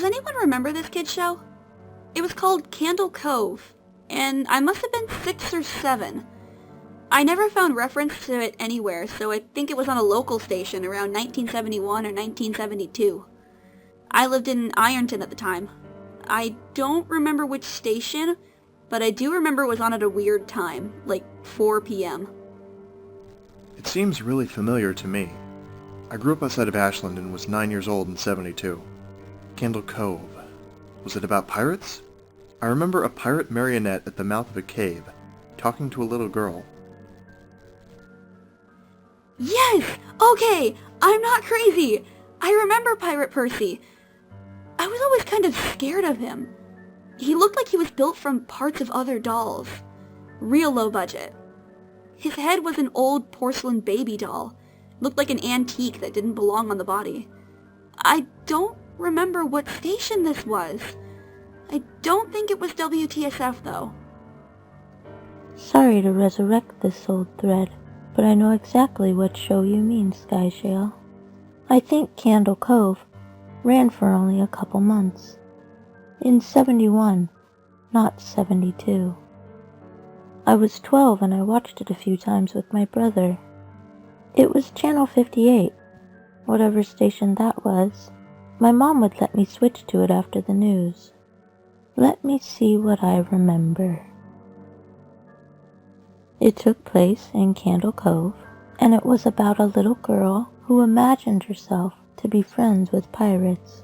anyone remember this kid show? It was called Candle Cove, and I must have been 6 or 7. I never found reference to it anywhere, so I think it was on a local station around 1971 or 1972. I lived in Ironton at the time. I don't remember which station, but I do remember it was on at a weird time, like 4 p.m. It seems really familiar to me. I grew up outside of Ashland and was 9 years old in 72. Candle Cove. Was it about pirates? I remember a pirate marionette at the mouth of a cave, talking to a little girl. Yes! Okay! I'm not crazy! I remember Pirate Percy. I was always kind of scared of him. He looked like he was built from parts of other dolls. Real low budget. His head was an old porcelain baby doll. Looked like an antique that didn't belong on the body. I don't remember what station this was. I don't think it was WTSF though. Sorry to resurrect this old thread, but I know exactly what show you mean, Skyshale. I think Candle Cove ran for only a couple months. In 71, not 72. I was 12 and I watched it a few times with my brother. It was Channel 58, whatever station that was. My mom would let me switch to it after the news. Let me see what I remember. It took place in Candle Cove, and it was about a little girl who imagined herself to be friends with pirates.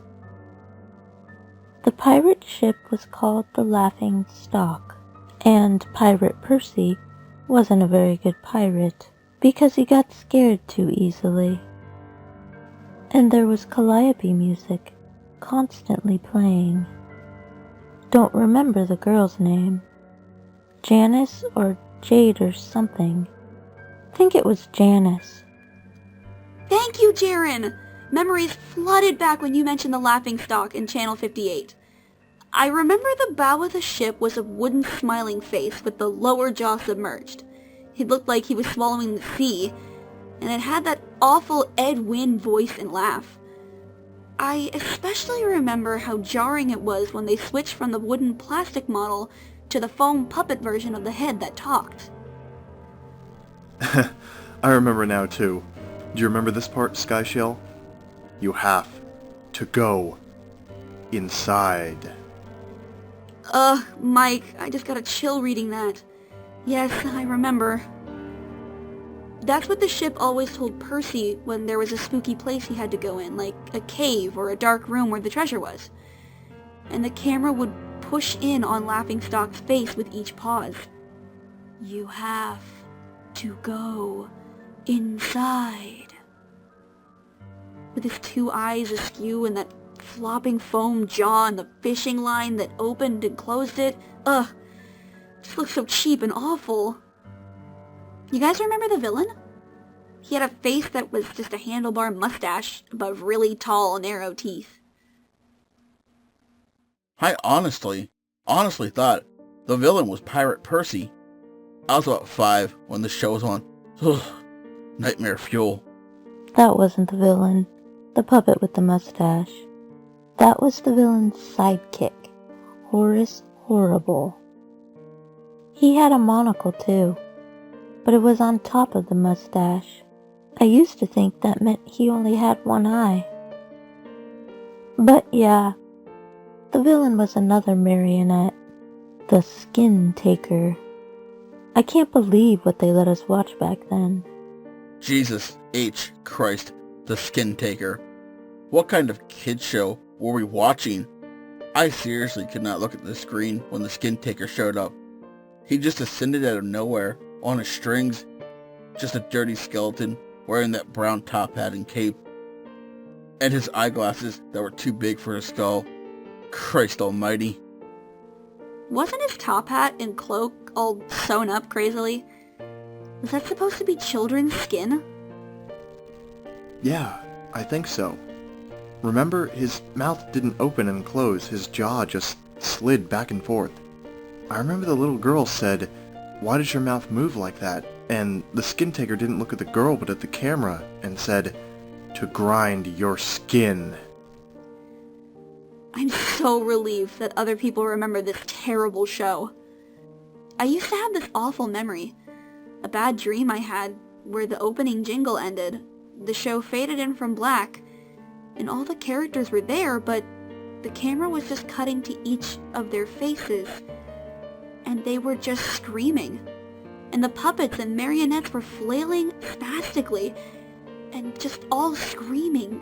The pirate ship was called the Laughing Stock, and Pirate Percy wasn't a very good pirate because he got scared too easily. And there was calliope music constantly playing. Don't remember the girl's name. Janice or Jade or something. Think it was Janice. Thank you, Jaren! Memories flooded back when you mentioned the Laughing Stock in Channel 58. I remember the bow of the ship was a wooden smiling face with the lower jaw submerged. It looked like he was swallowing the sea, and it had that awful Ed Wynn voice and laugh. I especially remember how jarring it was when they switched from the wooden plastic model to the foam puppet version of the head that talked. I remember now too. Do you remember this part, Skyshell? You have to go inside. Mike, I just got a chill reading that. Yes, I remember. That's what the ship always told Percy when there was a spooky place he had to go in, like a cave or a dark room where the treasure was. And the camera would push in on Laughingstock's face with each pause. You have to go inside. With his 2 eyes askew and that flopping foam jaw and the fishing line that opened and closed it. Just looked so cheap and awful. You guys remember the villain? He had a face that was just a handlebar mustache above really tall, narrow teeth. I honestly thought the villain was Pirate Percy. I was about 5 when the show was on. Ugh, nightmare fuel. That wasn't the villain. The puppet with the mustache. That was the villain's sidekick, Horace Horrible. He had a monocle too, but it was on top of the mustache. I used to think that meant he only had one eye. But yeah, the villain was another marionette, the Skin Taker. I can't believe what they let us watch back then. Jesus H. Christ, the Skin Taker. What kind of kid show were we watching? I seriously could not look at the screen when the Skin Taker showed up. He just ascended out of nowhere, on his strings, just a dirty skeleton wearing that brown top hat and cape, and his eyeglasses that were too big for his skull. Christ almighty. Wasn't his top hat and cloak all sewn up crazily? Was that supposed to be children's skin? Yeah, I think so. Remember, his mouth didn't open and close, his jaw just slid back and forth. I remember the little girl said, "Why does your mouth move like that?" And the Skin Taker didn't look at the girl but at the camera and said, "To grind your skin." I'm so relieved that other people remember this terrible show. I used to have this awful memory. A bad dream I had where the opening jingle ended. The show faded in from black, and all the characters were there, but the camera was just cutting to each of their faces, and they were just screaming. And the puppets and marionettes were flailing spastically, and just all screaming.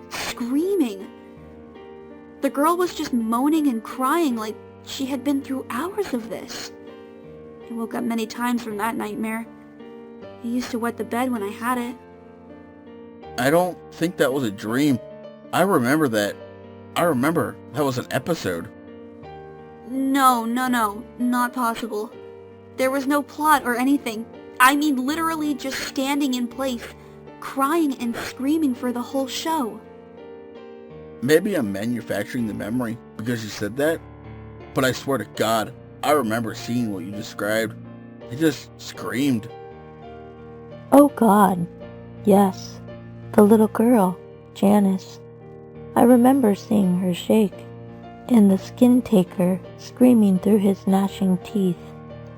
The girl was just moaning and crying like she had been through hours of this. I woke up many times from that nightmare. I used to wet the bed when I had it. I don't think that was a dream. I remember that. I remember that was an episode. No, not possible. There was no plot or anything. I mean literally just standing in place, crying and screaming for the whole show. Maybe I'm manufacturing the memory because you said that, but I swear to God, I remember seeing what you described. They just screamed. Oh God, yes, the little girl, Janice. I remember seeing her shake, and the skin taker screaming through his gnashing teeth,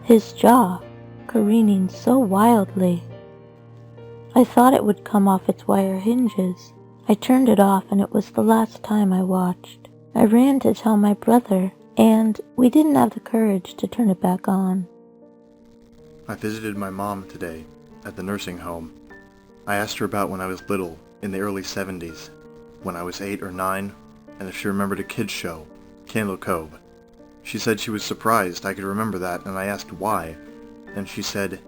his jaw careening so wildly. I thought it would come off its wire hinges. I turned it off and it was the last time I watched. I ran to tell my brother, and we didn't have the courage to turn it back on. I visited my mom today at the nursing home. I asked her about when I was little, in the early 70s, when I was 8 or 9, and if she remembered a kids show, Candle Cove. She said she was surprised I could remember that, and I asked why, and she said,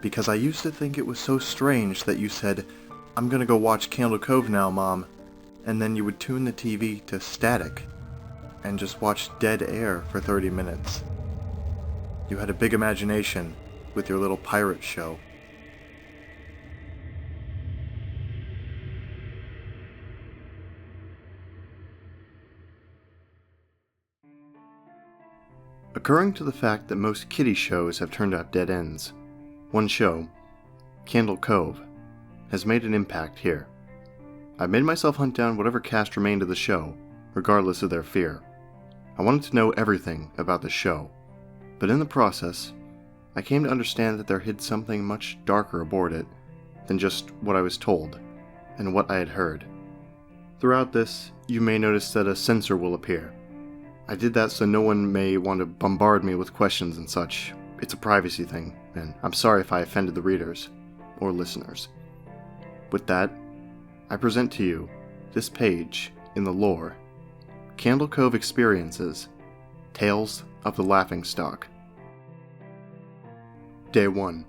"Because I used to think it was so strange that you said, 'I'm gonna go watch Candle Cove now, Mom,' and then you would tune the TV to static and just watch dead air for 30 minutes. You had a big imagination with your little pirate show." Occurring to the fact that most kiddie shows have turned out dead ends, one show, Candle Cove, has made an impact here. I made myself hunt down whatever cast remained of the show, regardless of their fear. I wanted to know everything about the show, but in the process, I came to understand that there hid something much darker aboard it than just what I was told and what I had heard. Throughout this, you may notice that a censor will appear. I did that so no one may want to bombard me with questions and such. It's a privacy thing, and I'm sorry if I offended the readers or listeners. With that, I present to you this page in the lore, Candle Cove Experiences, Tales of the Laughingstock. Day 1.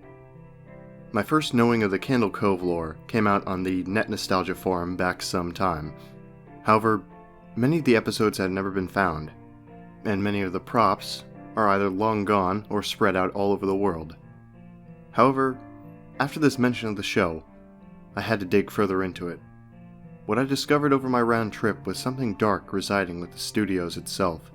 My first knowing of the Candle Cove lore came out on the Net Nostalgia forum back some time. However, many of the episodes had never been found, and many of the props are either long gone or spread out all over the world. However, after this mention of the show, I had to dig further into it. What I discovered over my round trip was something dark residing with the studios itself.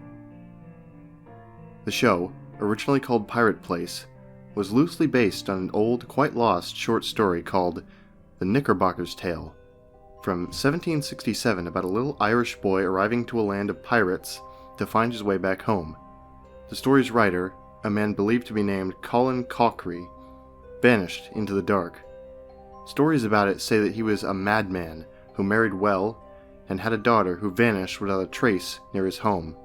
The show, originally called Pirate Place, was loosely based on an old, quite lost short story called The Knickerbocker's Tale, from 1767 about a little Irish boy arriving to a land of pirates to find his way back home. The story's writer, a man believed to be named Colin Cochrane, vanished into the dark. Stories about it say that he was a madman who married well and had a daughter who vanished without a trace near his home.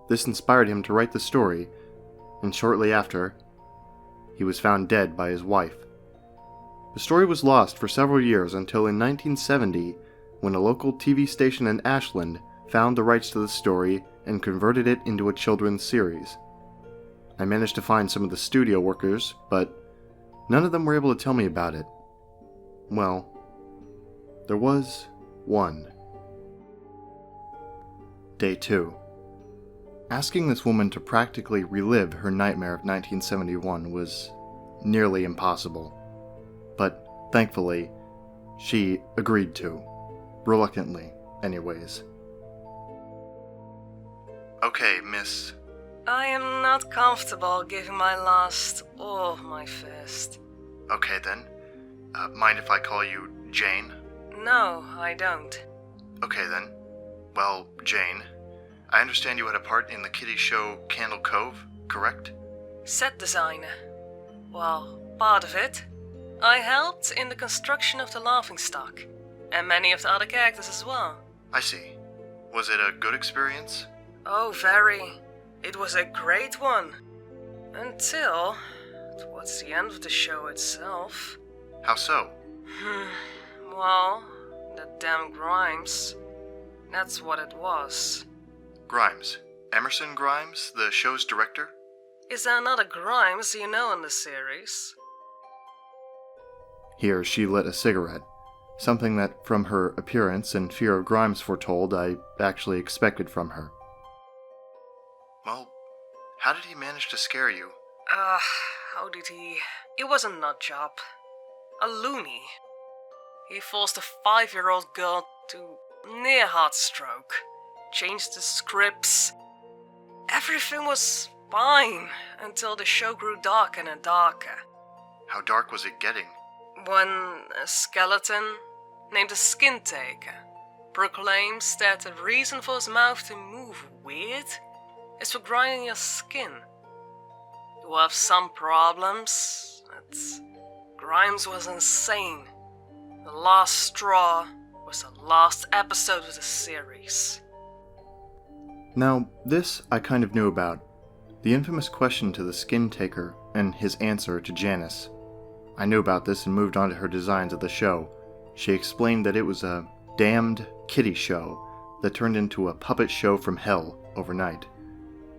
This inspired him to write the story, and shortly after, he was found dead by his wife. The story was lost for several years until in 1970, when a local TV station in Ashland found the rights to the story and converted it into a children's series. I managed to find some of the studio workers, but none of them were able to tell me about it. Well, there was one. Day 2. Asking this woman to practically relive her nightmare of 1971 was nearly impossible. But thankfully, she agreed to. Reluctantly, anyways. Okay, miss. I am not comfortable giving my last or my first. Okay then. Mind if I call you Jane? No, I don't. Okay then. Well, Jane, I understand you had a part in the kiddie show Candle Cove, correct? Set designer. Well, part of it. I helped in the construction of the laughingstock, and many of the other characters as well. I see. Was it a good experience? Oh, very. It was a great one. Until towards the end of the show itself. How so? Well, that damn Grimes. That's what it was. Grimes. Emerson Grimes, the show's director? Is there another Grimes you know in the series? Here she lit a cigarette. Something that, from her appearance and fear of Grimes foretold, I actually expected from her. Well, how did he manage to scare you? How did he? It was a nut job. A loony. He forced a 5-year-old girl to near heart stroke. Changed the scripts. Everything was fine until the show grew darker and darker. How dark was it getting? When a skeleton named the Skin Taker proclaims that the reason for his mouth to move weird is for grinding your skin. You will have some problems, but Grimes was insane. The last straw was the last episode of the series. Now, this I kind of knew about. The infamous question to the Skin Taker and his answer to Janice. I knew about this and moved on to her designs of the show. She explained that it was a damned kiddie show that turned into a puppet show from hell overnight.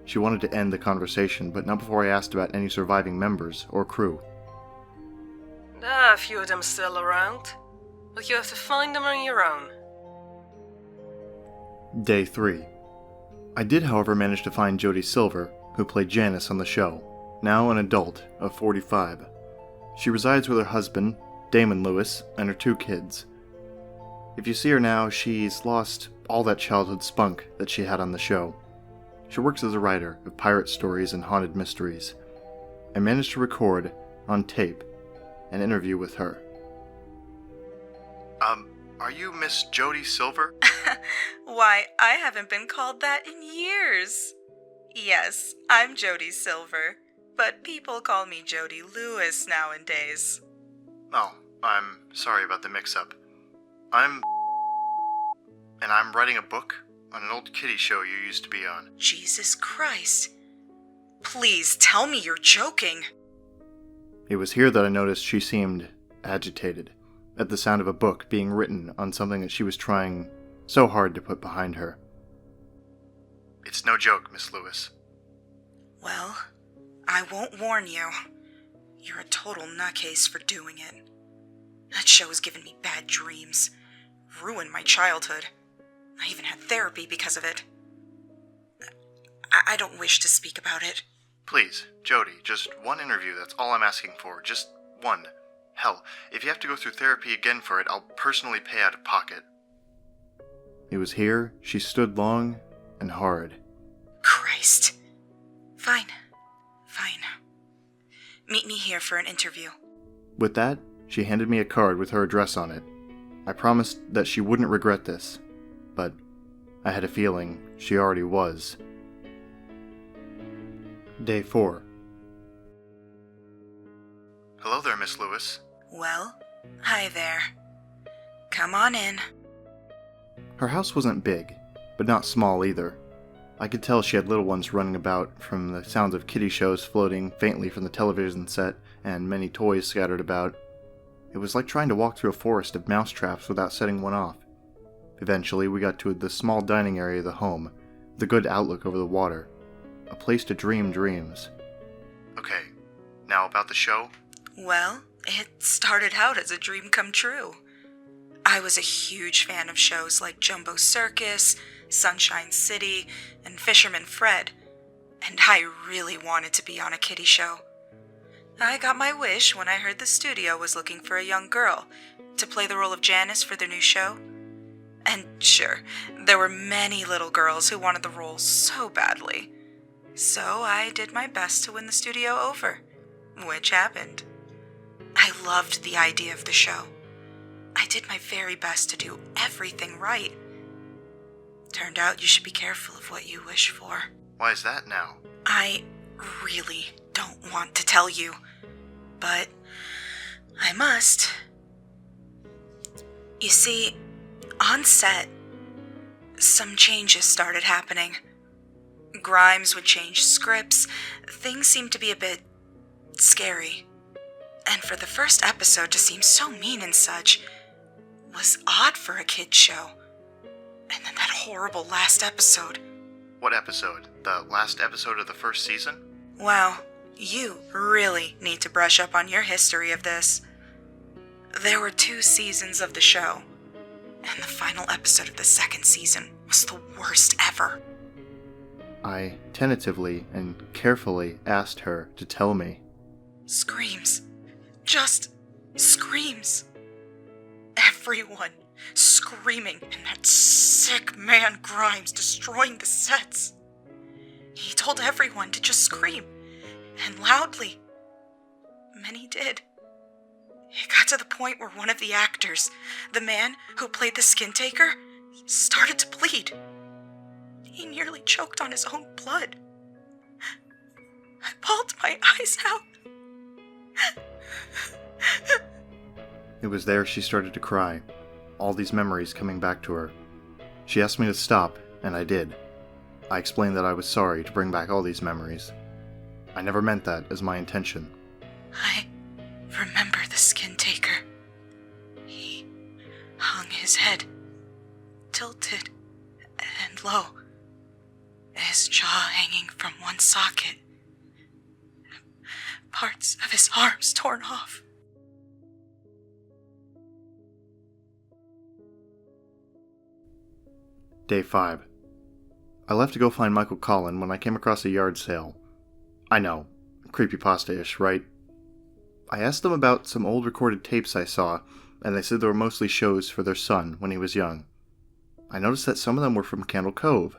She wanted to end the conversation, but not before I asked about any surviving members or crew. There are a few of them still around, but you have to find them on your own. Day 3. I did, however, manage to find Jodie Silver, who played Janice on the show, now an adult of 45. She resides with her husband, Damon Lewis, and her 2 kids. If you see her now, she's lost all that childhood spunk that she had on the show. She works as a writer of pirate stories and haunted mysteries. I managed to record, on tape, an interview with her. Are you Miss Jodie Silver? Why, I haven't been called that in years. Yes, I'm Jodie Silver, but people call me Jodie Lewis nowadays. Oh, I'm sorry about the mix-up. And I'm writing a book on an old kiddie show you used to be on. Jesus Christ. Please tell me you're joking. It was here that I noticed she seemed agitated at the sound of a book being written on something that she was trying so hard to put behind her. It's no joke, Miss Lewis. Well, I won't warn you. You're a total nutcase for doing it. That show has given me bad dreams. Ruined my childhood. I even had therapy because of it. I don't wish to speak about it. Please, Jodie, just one interview, that's all I'm asking for. Just one. Hell, if you have to go through therapy again for it, I'll personally pay out of pocket. It was here she stood long and hard. Christ. Fine. Meet me here for an interview. With that, she handed me a card with her address on it. I promised that she wouldn't regret this, but I had a feeling she already was. Day 4. Hello there, Miss Lewis. Well, hi there. Come on in. Her house wasn't big, but not small either. I could tell she had little ones running about from the sounds of kiddie shows floating faintly from the television set and many toys scattered about. It was like trying to walk through a forest of mousetraps without setting one off. Eventually, we got to the small dining area of the home, with a good outlook over the water. A place to dream dreams. Okay, now about the show? Well, it started out as a dream come true. I was a huge fan of shows like Jumbo Circus, Sunshine City, and Fisherman Fred, and I really wanted to be on a kiddie show. I got my wish when I heard the studio was looking for a young girl to play the role of Janice for their new show. And sure, there were many little girls who wanted the role so badly. So I did my best to win the studio over, which happened. I loved the idea of the show. I did my very best to do everything right. Turned out you should be careful of what you wish for. Why is that now? I really don't want to tell you, but I must. You see, on set, some changes started happening. Grimes would change scripts. Things seemed to be a bit scary. And for the first episode to seem so mean and such was odd for a kid's show. And then that horrible last episode. What episode? The last episode of the first season? Wow, you really need to brush up on your history of this. There were 2 seasons of the show, and the final episode of the second season was the worst ever. I tentatively and carefully asked her to tell me. Screams. Just screams. Everyone screaming, and that sick man Grimes destroying the sets. He told everyone to just scream, and loudly. Many did. It got to the point where one of the actors, the man who played the skin taker, started to bleed. He nearly choked on his own blood. I bawled my eyes out. It was there she started to cry, all these memories coming back to her. She asked me to stop, and I did. I explained that I was sorry to bring back all these memories. I never meant that as my intention. I remember the skin taker. He hung his head, tilted and low, his jaw hanging from one socket, parts of his arms torn off. Day 5. I left to go find Michael Collin when I came across a yard sale. I know, creepypasta-ish, right? I asked them about some old recorded tapes I saw, and they said they were mostly shows for their son when he was young. I noticed that some of them were from Candle Cove.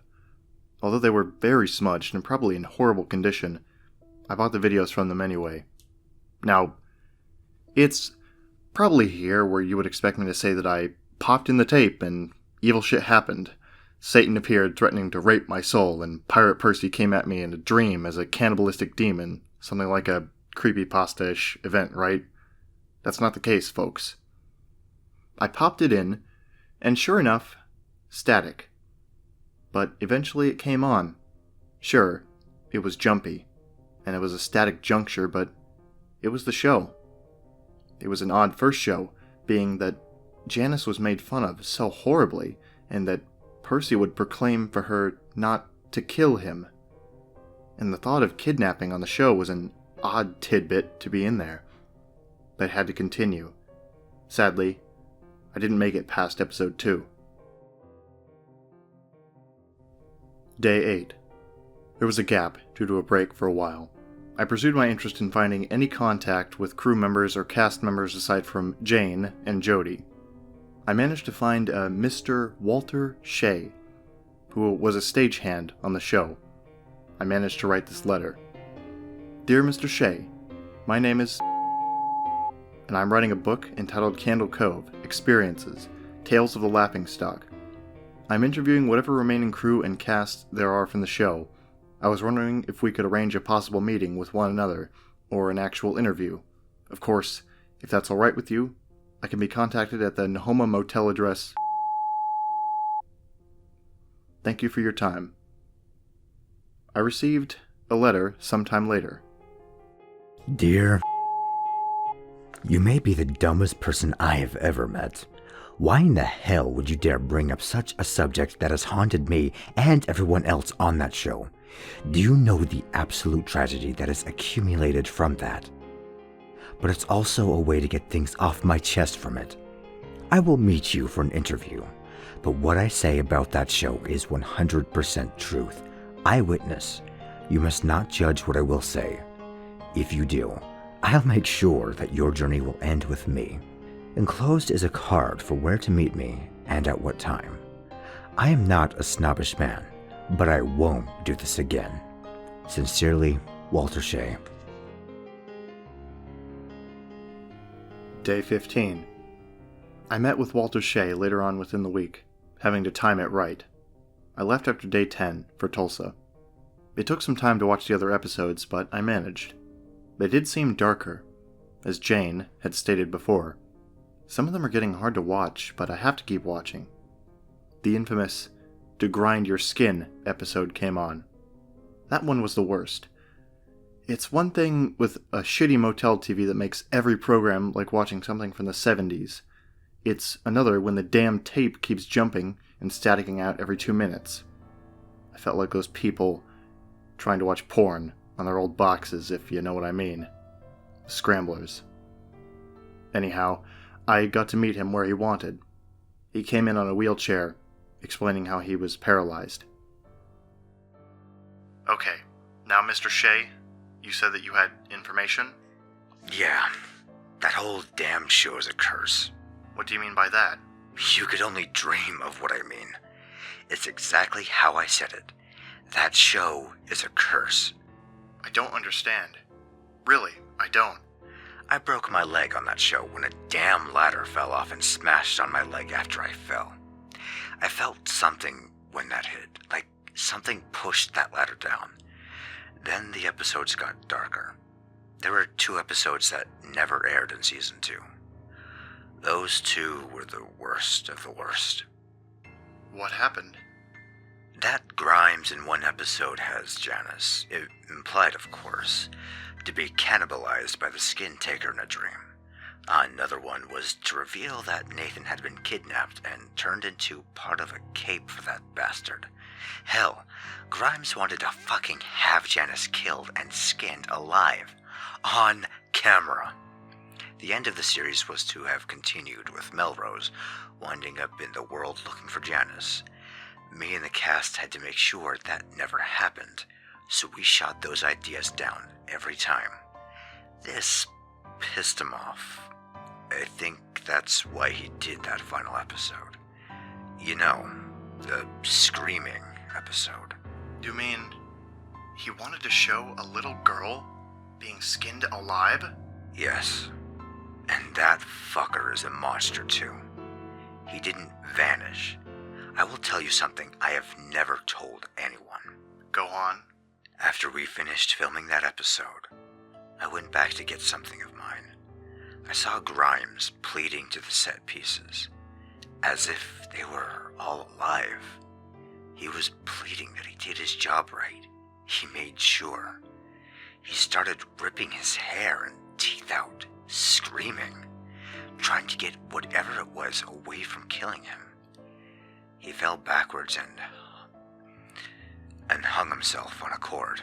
Although they were very smudged and probably in horrible condition, I bought the videos from them anyway. Now, it's probably here where you would expect me to say that I popped in the tape and evil shit happened. Satan appeared threatening to rape my soul, and Pirate Percy came at me in a dream as a cannibalistic demon, something like a creepypasta-ish event, right? That's not the case, folks. I popped it in, and sure enough, static. But eventually it came on. Sure, it was jumpy, and it was a static juncture, but it was the show. It was an odd first show, being that Janice was made fun of so horribly, and that Percy would proclaim for her not to kill him. And the thought of kidnapping on the show was an odd tidbit to be in there. But it had to continue. Sadly, I didn't make it past episode 2. Day 8. There was a gap due to a break for a while. I pursued my interest in finding any contact with crew members or cast members aside from Jane and Jody. I managed to find a Mr. Walter Shea, who was a stagehand on the show. I managed to write this letter. Dear Mr. Shea, my name is and I'm writing a book entitled Candle Cove, Experiences, Tales of the Laughingstock. I'm interviewing whatever remaining crew and cast there are from the show. I was wondering if we could arrange a possible meeting with one another, or an actual interview. Of course, if that's alright with you, I can be contacted at the Nahoma Motel address. Thank you for your time. I received a letter sometime later. Dear, you may be the dumbest person I have ever met. Why in the hell would you dare bring up such a subject that has haunted me and everyone else on that show? Do you know the absolute tragedy that has accumulated from that? But it's also a way to get things off my chest from it. I will meet you for an interview, but what I say about that show is 100% truth. Eyewitness. You must not judge what I will say. If you do, I'll make sure that your journey will end with me. Enclosed is a card for where to meet me and at what time. I am not a snobbish man, but I won't do this again. Sincerely, Walter Shea. Day 15. I met with Walter Shea later on within the week, having to time it right. I left after day 10 for Tulsa. It took some time to watch the other episodes, but I managed. They did seem darker. As Jane had stated before, some of them are getting hard to watch, but I have to keep watching. The infamous "To Grind Your Skin" episode came on. That one was the worst. It's one thing with a shitty motel TV that makes every program like watching something from the 70s. It's another when the damn tape keeps jumping and staticking out every 2 minutes. I felt like those people trying to watch porn on their old boxes, if you know what I mean. Scramblers. Anyhow, I got to meet him where he wanted. He came in on a wheelchair, explaining how he was paralyzed. Okay, now Mr. Shea, you said that you had information? Yeah, that whole damn show is a curse. What do you mean by that? You could only dream of what I mean. It's exactly how I said it. That show is a curse. I don't understand. Really, I don't. I broke my leg on that show when a damn ladder fell off and smashed on my leg after I fell. I felt something when that hit, like something pushed that ladder down. Then the episodes got darker. There were 2 episodes that never aired in season 2. Those 2 were the worst of the worst. What happened? That Grimes in one episode has Janice, implied of course, to be cannibalized by the skin taker in a dream. Another one was to reveal that Nathan had been kidnapped and turned into part of a cape for that bastard. Hell, Grimes wanted to fucking have Janice killed and skinned alive. On camera. The end of the series was to have continued with Melrose winding up in the world looking for Janice. Me and the cast had to make sure that never happened, so we shot those ideas down every time. This pissed him off. I think that's why he did that final episode. You know, the screaming episode. You mean he wanted to show a little girl being skinned alive? Yes. And that fucker is a monster too. He didn't vanish. I will tell you something I have never told anyone. Go on. After we finished filming that episode, I went back to get something of mine. I saw Grimes pleading to the set pieces, as if they were all alive. He was pleading that he did his job right. He made sure. He started ripping his hair and teeth out, screaming, trying to get whatever it was away from killing him. He fell backwards and hung himself on a cord.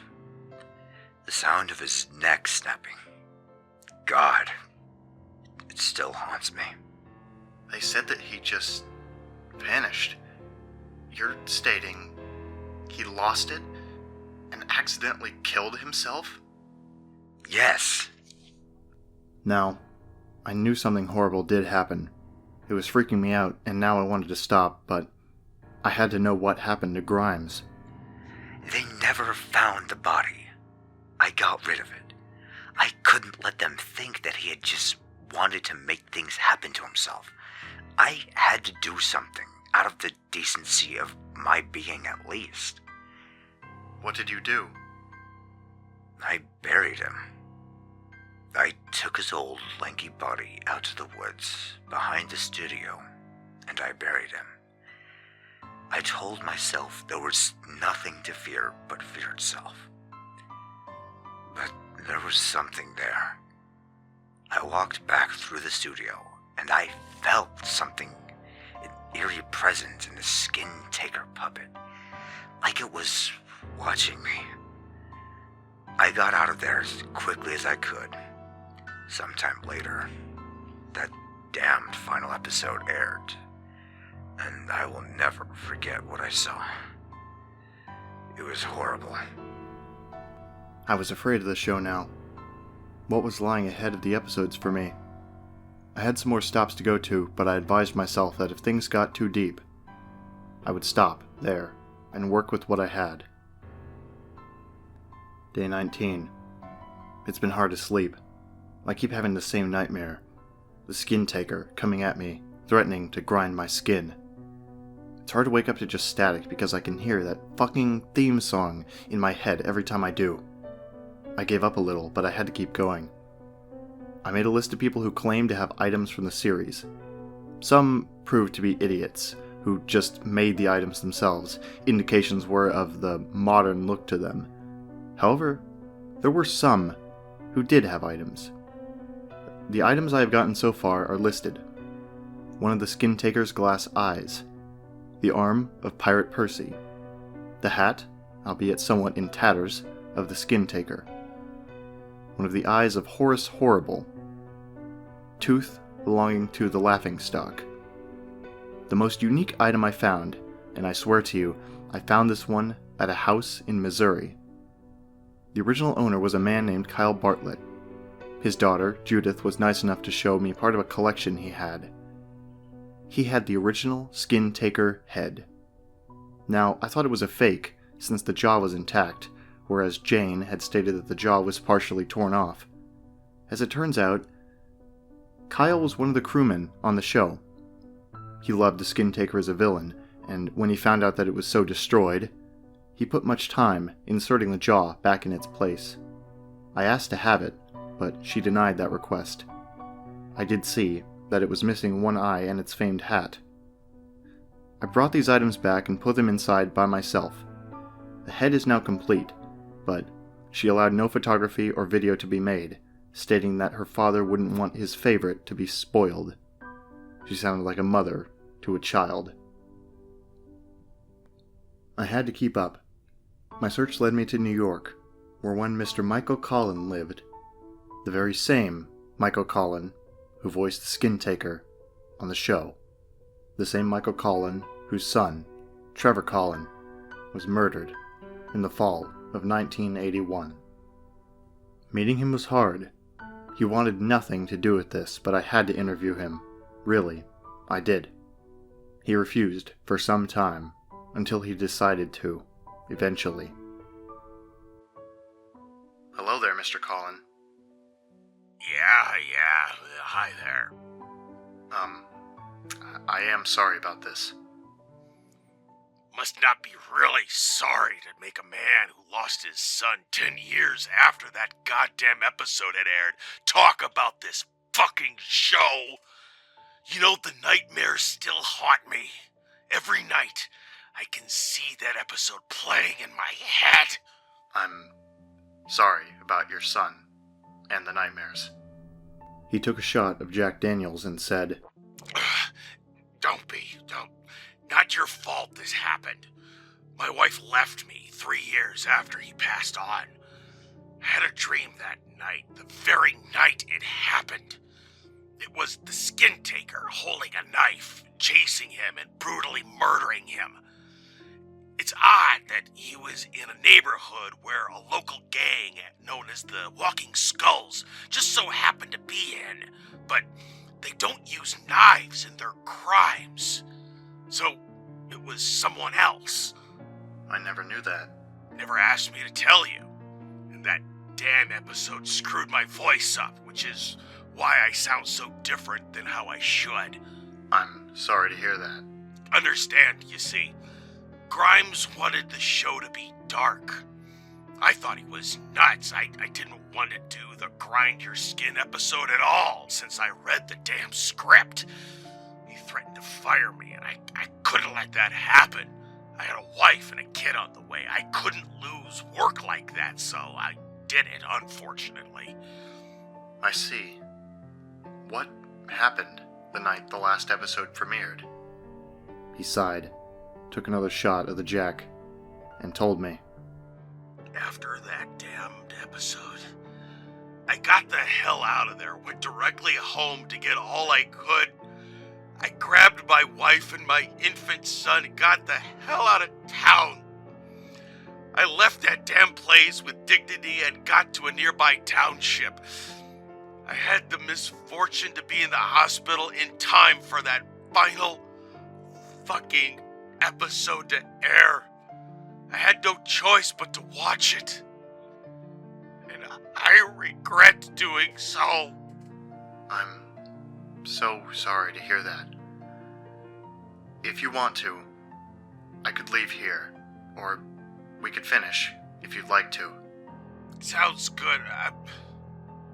The sound of his neck snapping. God, it still haunts me. They said that he just vanished. You're stating he lost it and accidentally killed himself? Yes. Now, I knew something horrible did happen. It was freaking me out, and now I wanted to stop, but I had to know what happened to Grimes. They never found the body. I got rid of it. I couldn't let them think that he had just wanted to make things happen to himself. I had to do something out of the decency of my being at least. What did you do? I buried him. I took his old lanky body out to the woods behind the studio, and I buried him. I told myself there was nothing to fear but fear itself. But there was something there. I walked back through the studio, and I felt something, an eerie presence in the skin taker puppet, like it was watching me. I got out of there as quickly as I could. Sometime later, that damned final episode aired, and I will never forget what I saw. It was horrible. I was afraid of the show now. What was lying ahead of the episodes for me? I had some more stops to go to, but I advised myself that if things got too deep, I would stop there and work with what I had. Day 19. It's been hard to sleep. I keep having the same nightmare. The skin taker coming at me, threatening to grind my skin. It's hard to wake up to just static because I can hear that fucking theme song in my head every time I do. I gave up a little, but I had to keep going. I made a list of people who claimed to have items from the series. Some proved to be idiots, who just made the items themselves. Indications were of the modern look to them. However, there were some who did have items. The items I have gotten so far are listed. One of the Skin Taker's glass eyes. The arm of Pirate Percy. The hat, albeit somewhat in tatters, of the Skin Taker. One of the eyes of Horace Horrible. Tooth belonging to the Laughingstock. The most unique item I found, and I swear to you, I found this one at a house in Missouri. The original owner was a man named Kyle Bartlett. His daughter, Judith, was nice enough to show me part of a collection he had. He had the original Skin Taker head. Now, I thought it was a fake, since the jaw was intact, whereas Jane had stated that the jaw was partially torn off. As it turns out, Kyle was one of the crewmen on the show. He loved the Skin Taker as a villain, and when he found out that it was so destroyed, he put much time inserting the jaw back in its place. I asked to have it, but she denied that request. I did see that it was missing one eye and its famed hat. I brought these items back and put them inside by myself. The head is now complete, but she allowed no photography or video to be made, stating that her father wouldn't want his favorite to be spoiled. She sounded like a mother to a child. I had to keep up. My search led me to New York, where one Mr. Michael Collin lived. The very same Michael Collin who voiced the Skin Taker on the show. The same Michael Collin whose son, Trevor Collin, was murdered in the fall of 1981. Meeting him was hard. He wanted nothing to do with this, but I had to interview him. Really, I did. He refused for some time, until he decided to, eventually. Hello there, Mr. Collin. Yeah. Hi there. I am sorry about this. Must not be really sorry to make a man who lost his son 10 years after that goddamn episode had aired talk about this fucking show. You know, the nightmares still haunt me. Every night, I can see that episode playing in my head. I'm sorry about your son and the nightmares. He took a shot of Jack Daniels and said, Don't. Not your fault this happened. My wife left me 3 years after he passed on. I had a dream that night, the very night it happened. It was the Skin Taker holding a knife, chasing him and brutally murdering him. It's odd that he was in a neighborhood where a local gang known as the Walking Skulls just so happened to be in, but they don't use knives in their crimes. So, it was someone else. I never knew that. Never asked me to tell you. And that damn episode screwed my voice up, which is why I sound so different than how I should. I'm sorry to hear that. Understand, you see. Grimes wanted the show to be dark. I thought he was nuts. I didn't want to do the grind your skin episode at all, since I read the damn script. He threatened to fire me, and I couldn't let that happen. I had a wife and a kid on the way. I couldn't lose work like that, so I did it, unfortunately. I see. What happened the night the last episode premiered? He sighed, took another shot of the Jack, and told me. After that damned episode, I got the hell out of there, went directly home to get all I could. I grabbed my wife and my infant son and got the hell out of town. I left that damn place with dignity and got to a nearby township. I had the misfortune to be in the hospital in time for that final fucking episode to air. I had no choice but to watch it. And I regret doing so. I'm so sorry to hear that. If you want to, I could leave here, or we could finish, if you'd like to. Sounds good.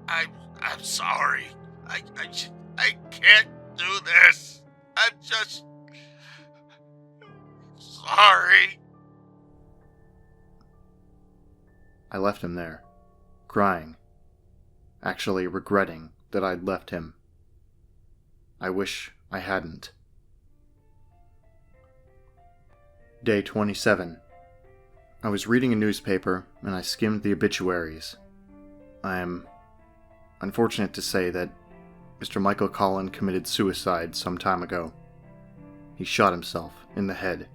I'm sorry. I can't do this. I'm just sorry. I left him there, crying, actually regretting that I'd left him. I wish I hadn't. Day 27. I was reading a newspaper, and I skimmed the obituaries. I am unfortunate to say that Mr. Michael Cullen committed suicide some time ago. He shot himself in the head.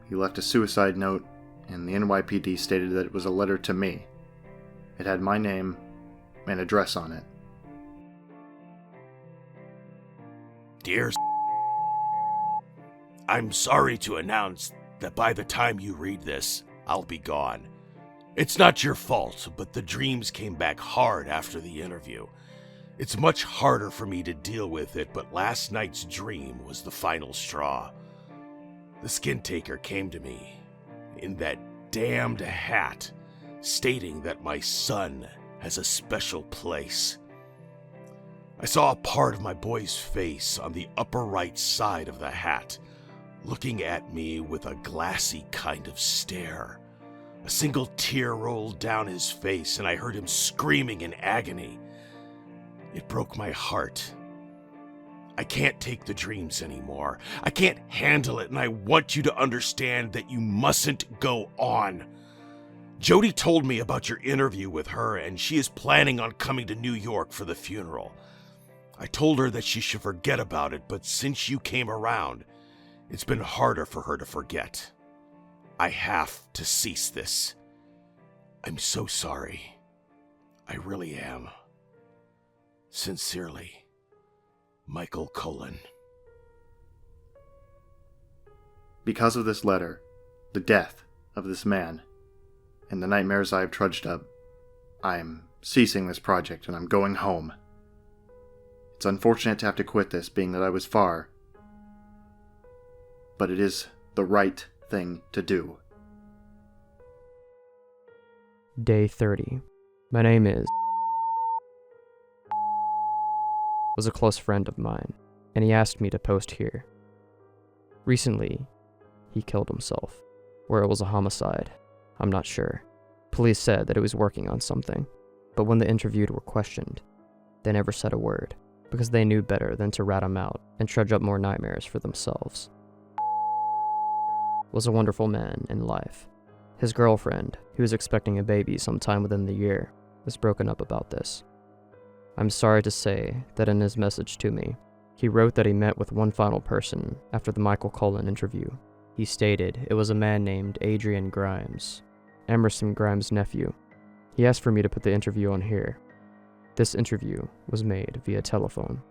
He left a suicide note, and the NYPD stated that it was a letter to me. It had my name and address on it. Dear I'm sorry to announce that by the time you read this, I'll be gone. It's not your fault, but the dreams came back hard after the interview. It's much harder for me to deal with it, but last night's dream was the final straw. The skin taker came to me in that damned hat, stating that my son has a special place. I saw a part of my boy's face on the upper right side of the hat, looking at me with a glassy kind of stare. A single tear rolled down his face, and I heard him screaming in agony. It broke my heart. I can't take the dreams anymore. I can't handle it, and I want you to understand that you mustn't go on. Jody told me about your interview with her, and she is planning on coming to New York for the funeral. I told her that she should forget about it, but since you came around, it's been harder for her to forget. I have to cease this. I'm so sorry. I really am. Sincerely, Michael Cullen. Because of this letter, the death of this man, and the nightmares I have trudged up, I'm ceasing this project and I'm going home. It's unfortunate to have to quit this, being that I was far, but it is the right thing to do. Day 30. My name was a close friend of mine, and he asked me to post here. Recently, he killed himself. Where it was a homicide, I'm not sure. Police said that he was working on something, but when the interviewed were questioned, they never said a word, because they knew better than to rat him out and trudge up more nightmares for themselves. Was a wonderful man in life. His girlfriend, who was expecting a baby sometime within the year, was broken up about this. I'm sorry to say that in his message to me, he wrote that he met with one final person after the Michael Cullen interview. He stated it was a man named Adrian Grimes, Emerson Grimes' nephew. He asked for me to put the interview on here. This interview was made via telephone.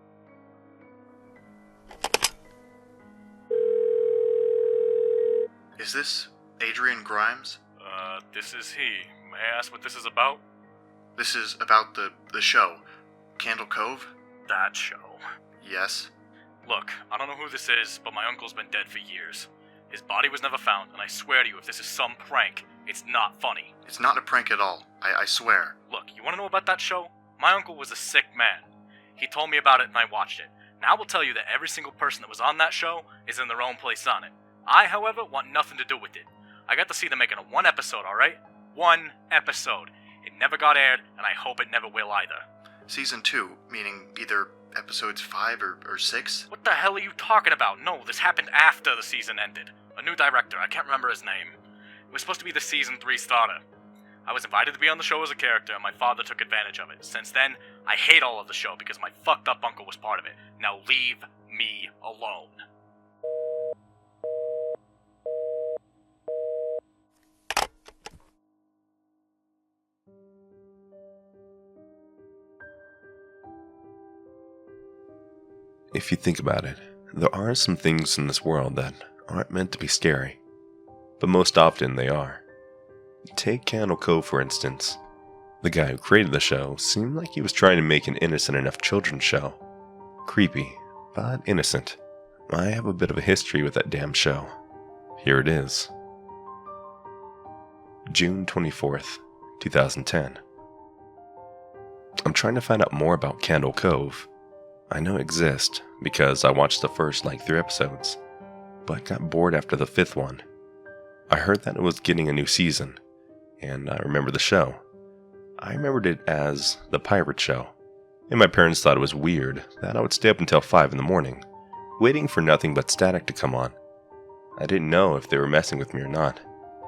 Is this Adrian Grimes? This is he. May I ask what this is about? This is about the show, Candle Cove? That show. Yes. Look, I don't know who this is, but my uncle's been dead for years. His body was never found, and I swear to you, if this is some prank, it's not funny. It's not a prank at all. I swear. Look, you want to know about that show? My uncle was a sick man. He told me about it, and I watched it. Now I will tell you that every single person that was on that show is in their own place on it. I, however, want nothing to do with it. I got to see them making a one episode, alright? One episode. It never got aired, and I hope it never will either. Season 2, meaning either episodes 5 or 6? What the hell are you talking about? No, this happened after the season ended. A new director, I can't remember his name. It was supposed to be the season 3 starter. I was invited to be on the show as a character, and my father took advantage of it. Since then, I hate all of the show because my fucked up uncle was part of it. Now leave me alone. If you think about it, there are some things in this world that aren't meant to be scary, but most often they are. Take Candle Cove for instance. The guy who created the show seemed like he was trying to make an innocent enough children's show. Creepy, but innocent. I have a bit of a history with that damn show. here it is. June 24th, 2010. I'm trying to find out more about Candle Cove. I know it exists because I watched the first 3 episodes, but got bored after the 5th one. I heard that it was getting a new season, and I remember the show. I remembered it as The Pirate Show, and my parents thought it was weird that I would stay up until 5 in the morning, waiting for nothing but static to come on. I didn't know if they were messing with me or not,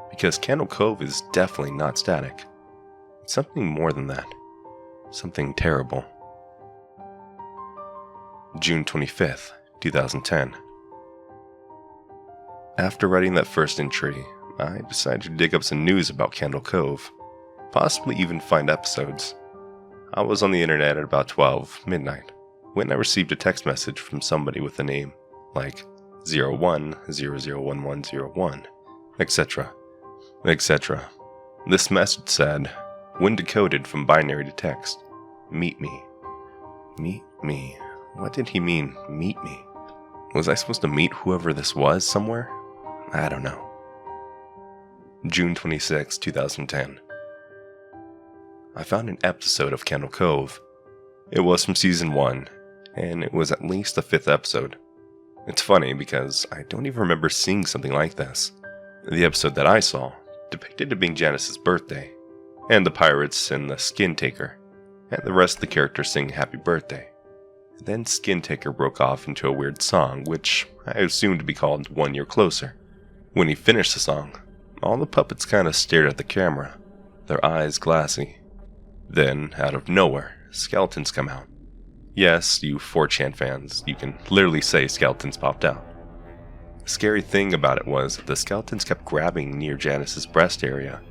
because Candle Cove is definitely not static. It's something more than that. Something terrible. June 25th, 2010. After writing that first entry, I decided to dig up some news about Candle Cove, possibly even find episodes. I was on the internet at about 12 midnight when I received a text message from somebody with a name like 01001101, etc., etc. This message said, when decoded from binary to text, meet me. Meet me? What did he mean, meet me? Was I supposed to meet whoever this was somewhere? I don't know. June 26, 2010. I found an episode of Candle Cove. It was from season 1, and it was at least the 5th episode. It's funny because I don't even remember seeing something like this. The episode that I saw depicted it being Janice's birthday, and the pirates and the Skin Taker, and the rest of the characters sing happy birthday. Then Skin Taker broke off into a weird song, which I assumed to be called 1 Year Closer. When he finished the song, all the puppets kind of stared at the camera, their eyes glassy. Then, out of nowhere, skeletons come out. Yes, you 4chan fans, you can literally say skeletons popped out. The scary thing about it was that the skeletons kept grabbing near Janice's breast area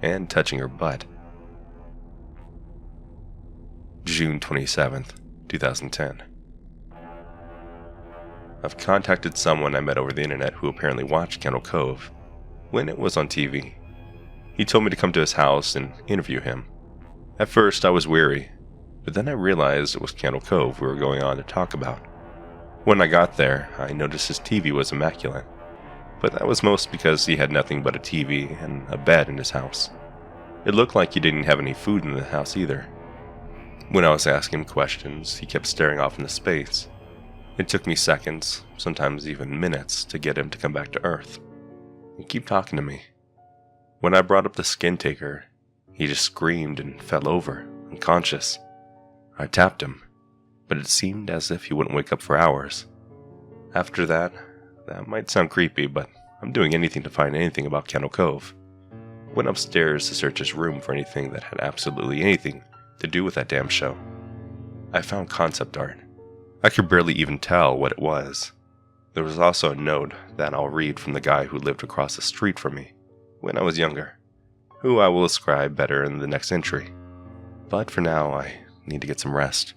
and touching her butt. June 27th, 2010. I've contacted someone I met over the internet who apparently watched Candle Cove when it was on TV. He told me to come to his house and interview him. At first I was weary, but then I realized it was Candle Cove we were going on to talk about. When I got there, I noticed his TV was immaculate, but that was most because he had nothing but a TV and a bed in his house. It looked like he didn't have any food in the house either. When I was asking him questions, he kept staring off into space. It took me seconds, sometimes even minutes, to get him to come back to Earth and keep talking to me. When I brought up the Skin Taker, he just screamed and fell over, unconscious. I tapped him, but it seemed as if he wouldn't wake up for hours. After that might sound creepy, but I'm doing anything to find anything about Candle Cove. Went upstairs to search his room for anything that had absolutely anything to do with that damn show. I found concept art. I could barely even tell what it was. There was also a note that I'll read from the guy who lived across the street from me when I was younger, who I will describe better in the next entry. But for now, I need to get some rest.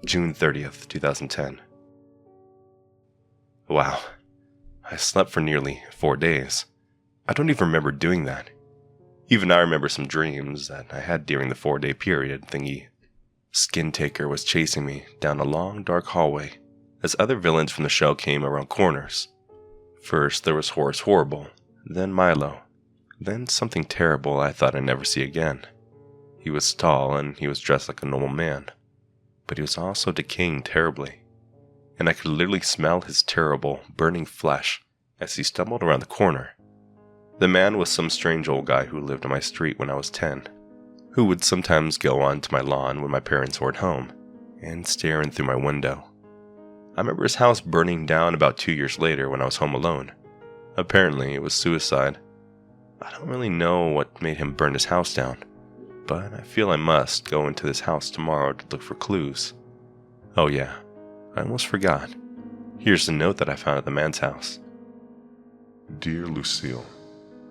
June 30th, 2010. Wow, I slept for nearly 4 days. I don't even remember doing that. Even I remember some dreams that I had during the 4-day period thingy. Skin Taker was chasing me down a long dark hallway as other villains from the show came around corners. First there was Horace Horrible, then Milo, then something terrible I thought I'd never see again. He was tall and he was dressed like a normal man, but he was also decaying terribly, and I could literally smell his terrible, burning flesh as he stumbled around the corner. The man was some strange old guy who lived on my street when I was 10, who would sometimes go onto my lawn when my parents were at home, and stare in through my window. I remember his house burning down about 2 years later when I was home alone. Apparently it was suicide. I don't really know what made him burn his house down, but I feel I must go into this house tomorrow to look for clues. Oh yeah, I almost forgot. Here's the note that I found at the man's house. Dear Lucille,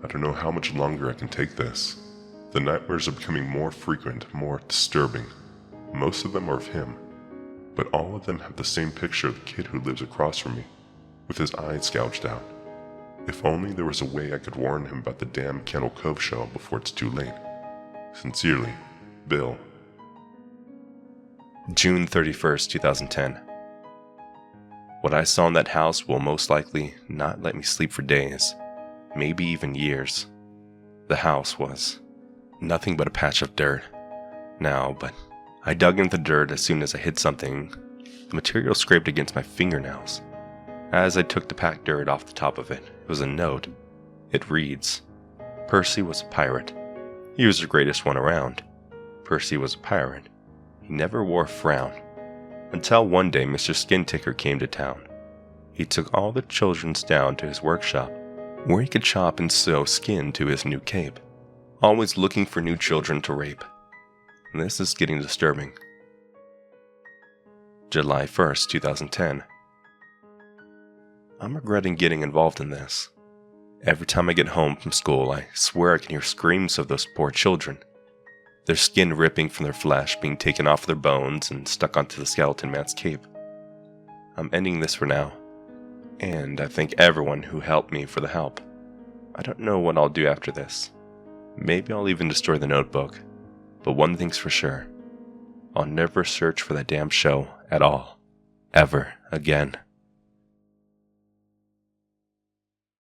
I don't know how much longer I can take this. The nightmares are becoming more frequent, more disturbing. Most of them are of him, but all of them have the same picture of the kid who lives across from me, with his eyes gouged out. If only there was a way I could warn him about the damn Candle Cove show before it's too late. Sincerely, Bill. June 31st, 2010. What I saw in that house will most likely not let me sleep for days, maybe even years. The house was nothing but a patch of dirt now, but I dug into the dirt as soon as I hit something. The material scraped against my fingernails. As I took the packed dirt off the top of it, it was a note. It reads, "Percy was a pirate. He was the greatest one around. Percy was a pirate. He never wore a frown. Until one day Mr. Skintaker came to town. He took all the childrens down to his workshop, where he could chop and sew skin to his new cape, always looking for new children to rape. This is getting disturbing." July 1st, 2010. I'm regretting getting involved in this. Every time I get home from school, I swear I can hear screams of those poor children. Their skin ripping from their flesh, being taken off their bones and stuck onto the skeleton man's cape. I'm ending this for now, and I thank everyone who helped me for the help. I don't know what I'll do after this. Maybe I'll even destroy the notebook, but one thing's for sure. I'll never search for that damn show at all, ever again.